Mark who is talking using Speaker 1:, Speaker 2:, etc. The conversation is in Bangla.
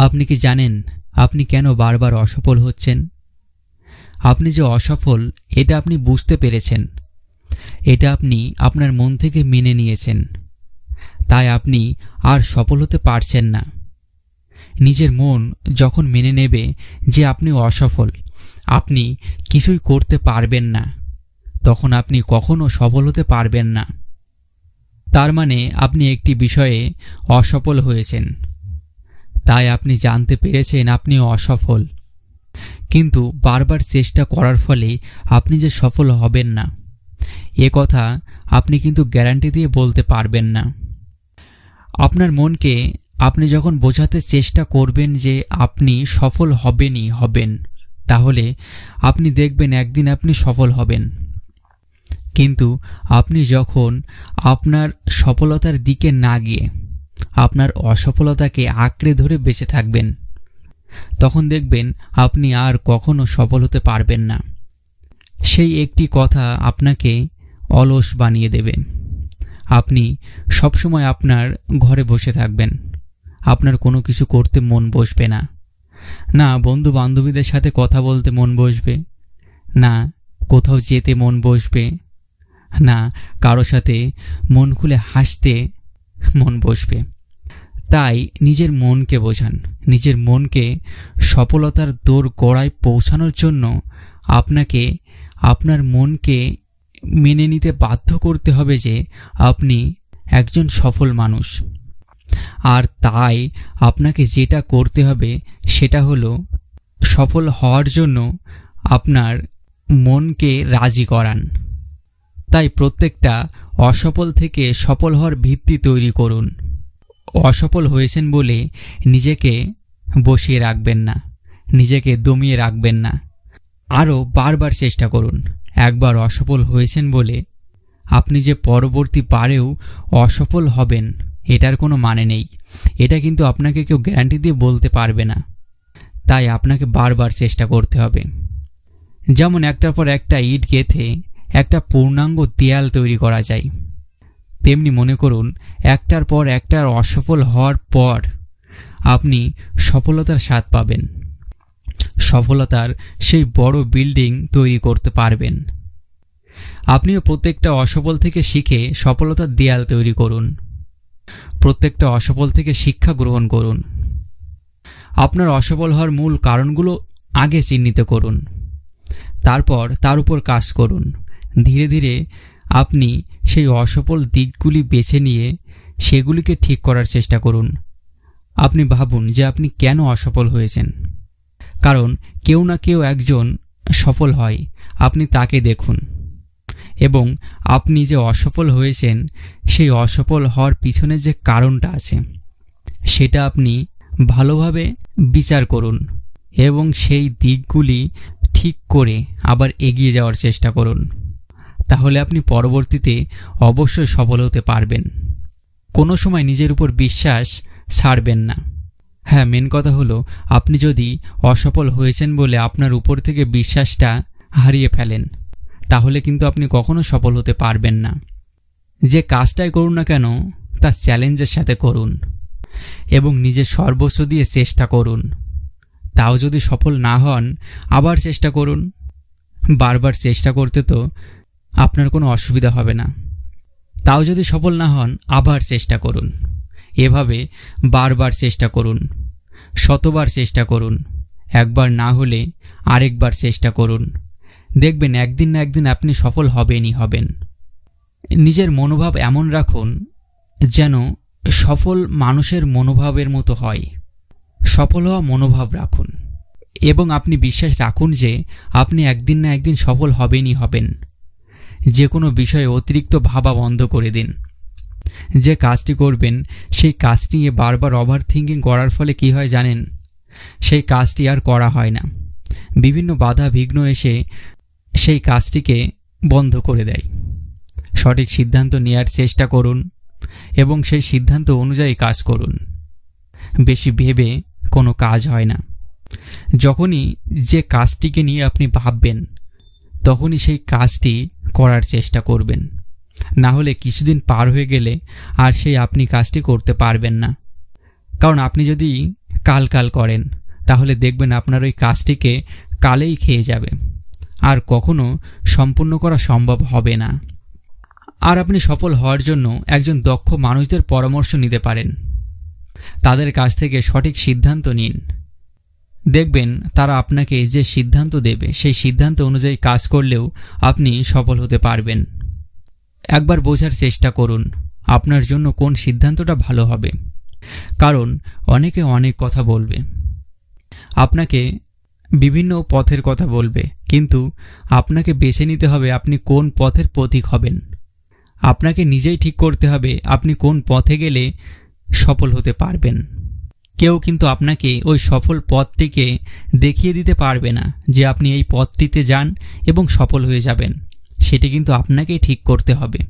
Speaker 1: আপনি কি জানেন আপনি কেন বারবার অসফল হচ্ছেন? আপনি যে অসফল এটা আপনি বুঝতে পেরেছেন, এটা আপনি আপনার মন থেকে মেনে নিয়েছেন, তাই আপনি আর সফল হতে পারছেন না। নিজের মন যখন মেনে নেবে যে আপনি অসফল, আপনি কিছুই করতে পারবেন না, তখন আপনি কখনো সফল হতে পারবেন না। তার মানে আপনি একটি বিষয়ে অসফল হয়েছেন, তাই আপনি জানতে পেরেছেন আপনি অসফল। কিন্তু বারবার চেষ্টা করার ফলে আপনি যে সফল হবেন না, এ কথা আপনি কিন্তু গ্যারান্টি দিয়ে বলতে পারবেন না। আপনার মনকে আপনি যখন বোঝাতে চেষ্টা করবেন যে আপনি সফল হবেন, তাহলে আপনি দেখবেন একদিন আপনি সফল হবেন। কিন্তু আপনি যখন আপনার সফলতার দিকে না গিয়ে আপনার অসফলতাকে আঁকড়ে ধরে বেঁচে থাকবেন, তখন দেখবেন আপনি আর কখনো সফল হতে পারবেন না। সেই একটি কথা আপনাকে অলস বানিয়ে দেবে। আপনি সবসময় আপনার ঘরে বসে থাকবেন, আপনার কোনো কিছু করতে মন বসবে না। না বন্ধু বান্ধবীদের সাথে কথা বলতে মন বসবে, না কোথাও যেতে মন বসবে, না কারো সাথে মন খুলে হাসতে মন বসবে। তাই নিজের মনকে বোঝান। নিজের মনকে সফলতার দোরগোড়ায় পৌঁছানোর জন্য আপনাকে আপনার মনকে মেনে নিতে বাধ্য করতে হবে যে আপনি একজন সফল মানুষ। আর তাই আপনাকে যেটা করতে হবে সেটা হলো সফল হওয়ার জন্য আপনার মনকে রাজি করান। তাই প্রত্যেকটা অসফল থেকে সফল হওয়ার ভিত্তি তৈরি করুন। অসফল হয়েছেন বলে নিজেকে বসিয়ে রাখবেন না, নিজেকে দমিয়ে রাখবেন না, আরও বারবার চেষ্টা করুন। একবার অসফল হয়েছেন বলে আপনি যে পরবর্তী বারেও অসফল হবেন এটার কোনো মানে নেই। এটা কিন্তু আপনাকে কেউ গ্যারান্টি দিয়ে বলতে পারবে না। তাই আপনাকে বারবার চেষ্টা করতে হবে। যেমন একটার পর একটা ইট গেঁথে একটা পূর্ণাঙ্গ দেয়াল তৈরি করা যায়, তেমনি মনে করুন একটার পর একটার অসফল হওয়ার পর আপনি সফলতার স্বাদ পাবেন, সফলতার সেই বড় বিল্ডিং তৈরি করতে পারবেন। আপনিও প্রত্যেকটা অসফল থেকে শিখে সফলতার দেয়াল তৈরি করুন। প্রত্যেকটা অসফল থেকে শিক্ষা গ্রহণ করুন। আপনার অসফল হওয়ার মূল কারণগুলো আগে চিহ্নিত করুন, তারপর তার উপর কাজ করুন। ধীরে ধীরে আপনি সেই অসফল দিকগুলি বেছে নিয়ে সেগুলিকে ঠিক করার চেষ্টা করুন। আপনি ভাবুন যে আপনি কেন অসফল হয়েছেন। কারণ কেউ না কেউ একজন সফল হয়, আপনি তাকে দেখুন। এবং আপনি যে অসফল হয়েছেন সেই অসফল হওয়ার পিছনে যে কারণটা আছে সেটা আপনি ভালোভাবে বিচার করুন এবং সেই দিকগুলি ঠিক করে আবার এগিয়ে যাওয়ার চেষ্টা করুন। তাহলে আপনি পরবর্তীতে অবশ্যই সফল হতে পারবেন। কোনো সময় নিজের উপর বিশ্বাস ছাড়বেন না। হ্যাঁ, মেন কথা হলো আপনি যদি অসফল হয়েছেন বলে আপনার উপর থেকে বিশ্বাসটা হারিয়ে ফেলেন, তাহলে কিন্তু আপনি কখনো সফল হতে পারবেন না। যে কাজটাই করুন না কেন তা চ্যালেঞ্জের সাথে করুন এবং নিজের সর্বস্ব দিয়ে চেষ্টা করুন। তাও যদি সফল না হন আবার চেষ্টা করুন। বারবার চেষ্টা করতে তো আপনার কোনো অসুবিধা হবে না। তাও যদি সফল না হন আবার চেষ্টা করুন। এভাবে বারবার চেষ্টা করুন, শতবার চেষ্টা করুন। একবার না হলে আরেকবার চেষ্টা করুন। দেখবেন একদিন না একদিন আপনি সফল হবেন। নিজের মনোভাব এমন রাখুন যেন সফল মানুষের মনোভাবের মতো হয়। সফল হওয়া মনোভাব রাখুন এবং আপনি বিশ্বাস রাখুন যে আপনি একদিন না একদিন সফল হবেন। যে কোনো বিষয়ে অতিরিক্ত ভাবা বন্ধ করে দিন। যে কাজটি করবেন সেই কাজটি নিয়ে বারবার ওভার থিঙ্কিং করার ফলে কি হয় জানেন? সেই কাজটি আর করা হয় না। বিভিন্ন বাধা বিঘ্ন এসে সেই কাজটিকে বন্ধ করে দেয়। সঠিক সিদ্ধান্ত নেওয়ার চেষ্টা করুন এবং সেই সিদ্ধান্ত অনুযায়ী কাজ করুন। বেশি ভেবে কোনো কাজ হয় না। যখনই যে কাজটিকে নিয়ে আপনি ভাববেন তখনই সেই কাজটি করার চেষ্টা করবেন। না হলে কিছুদিন পার হয়ে গেলে আর সেই আপনি কাজটি করতে পারবেন না। কারণ আপনি যদি কাল কাল করেন, তাহলে দেখবেন আপনার ওই কাজটিকে কালেই খেয়ে যাবে, আর কখনো সম্পূর্ণ করা সম্ভব হবে না। আর আপনি সফল হওয়ার জন্য একজন দক্ষ মানুষদের পরামর্শ নিতে পারেন। তাদের কাছ থেকে সঠিক সিদ্ধান্ত নিন। দেখবেন তারা আপনাকে যে সিদ্ধান্ত দেবে সেই সিদ্ধান্ত অনুযায়ী কাজ করলেও আপনি সফল হতে পারবেন। একবার বোঝার চেষ্টা করুন আপনার জন্য কোন সিদ্ধান্তটা ভালো হবে, কারণ অনেকে অনেক কথা বলবে, আপনাকে বিভিন্ন পথের কথা বলবে, কিন্তু আপনাকে বেছে নিতে হবে আপনি কোন পথের পথিক হবেন। আপনাকে নিজেই ঠিক করতে হবে আপনি কোন পথে গেলে সফল হতে পারবেন। কেউ কিন্তু আপনাকে ওই সফল পথটিকে দেখিয়ে দিতে পারবে না যে আপনি এই পথটিতে যান এবং সফল হয়ে যাবেন। সেটি কিন্তু আপনাকেই ঠিক করতে হবে।